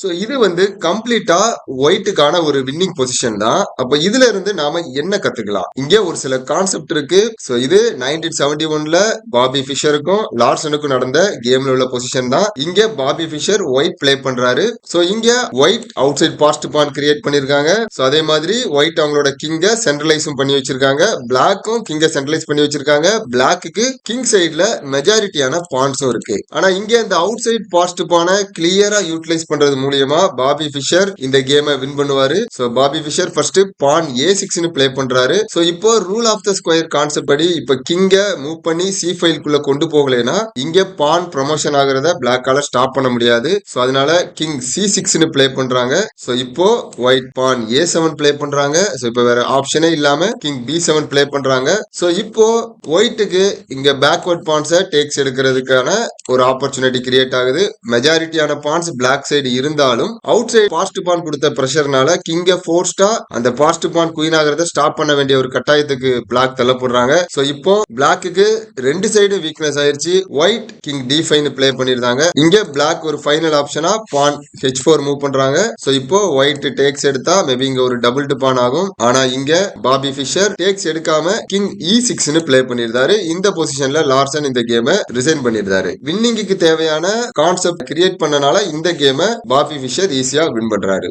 So இது கம்ப்ளீட்டா ஒயிட்டுக்கான ஒரு வின்னிங் பொசிஷன் தான். அப்ப இதுல இருந்து நாம என்ன கத்துக்கலாம்? இங்க ஒரு சில கான்செப்ட் இருக்கு. சோ இது 1971ல பாபி ஃபிஷருக்கும் லார்சனுக்கும் நடந்த கேம்ல உள்ள பொசிஷன் தான். இங்க பாபி ஃபிஷர் ஒயிட் பிளே பண்றாரு. சோ இங்க ஒயிட் அவுட் சைட் பாஸ்ட் பான் கிரியேட் பண்ணிருக்காங்க. சோ அதே மாதிரி ஒயிட் அவங்களோட கிங்க சென்ட்ரலைஸும் பண்ணி வச்சிருக்காங்க. பிளாக்கும் கிங்க சென்ட்ரலைஸ் பண்ணி வச்சிருக்காங்க. பிளாக்கு கிங் சைட்ல மெஜாரிட்டியான பான்ஸும் இருக்கு. ஆனா இங்க இந்த அவுட் சைட் பாஸ்ட் பானை கிளியரா யூட்டிலைஸ் பண்றது மூலியமா பாபி ஃபிஷர் இந்த கேமை வின் பண்ணுவாரு. So Bobby Fischer first pawn A6 play பண்றாரு. சோ இப்போ rule of the square concept படி இப்ப கிங்க மூவ் பண்ணி C5 குள்ள கொண்டு போகலைன்னா இங்க பான் ப்ரமோஷன் ஆகிறத பிளாக்கால ஸ்டாப் பண்ண முடியாது. சோ அதனால கிங் C6 பிளே பண்றாங்க. சோ இப்போ ஒயிட் பான் A7 பிளே பண்றாங்க. சோ இப்போ வேற ஆப்ஷனே இல்லாம கிங் B7 பிளே பண்றாங்க. சோ இப்போ ஒயிட்டுக்கு இங்க பேக்வர்ட் பான்ஸை டேக்ஸ் எடுக்கிறதுக்கான ஒரு ஆப்பர்ச்சுனிட்டி கிரியேட் ஆகுது. மெஜாரிட்டியான பான்ஸ் பிளாக் சைடு இருந்தாலும் அவுட் சைடு பாஸ்ட் பான் கொடுத்த பிரஷர்னால கிங்க ஃபோர்ஸ்டா அந்த பாஸ்ட் பான் குயின் ஆகிறத ஸ்டாப் பண்ண வேண்டிய ஒரு கட்டாயத்துக்கு பிளாக் தள்ளப்படுறாங்க. சோ இப்போ பிளாக்கு ரெண்டு சைடு வீக்னஸ் ஆயிருச்சு. ஒயிட் கிங் D5 பிளே பண்ணிருந்தாங்க. இங்க பிளாக் ஒரு ஃபைனல் ஆப்ஷனா பான் H4 மூவ் பண்றாங்க. சோ இப்போ ஒயிட் டேக்ஸ் எடுத்தா மேபி இங்க ஒரு டபுள் டு பான் ஆகும். ஆனா இங்க பாபி ஃபிஷர் டேக்ஸ் எடுக்காம கிங் E6 பிளே பண்ணிருந்தாரு. இந்த பொசிஷன்ல லார்சன் இந்த கேமை ரிசைன் பண்ணிருந்தாரு. வின்னிங்க்கு தேவையான கான்செப்ட் கிரியேட் பண்ணனால இந்த கேமை பாபி ஃபிஷர் ஈஸியா வின் பண்றாரு.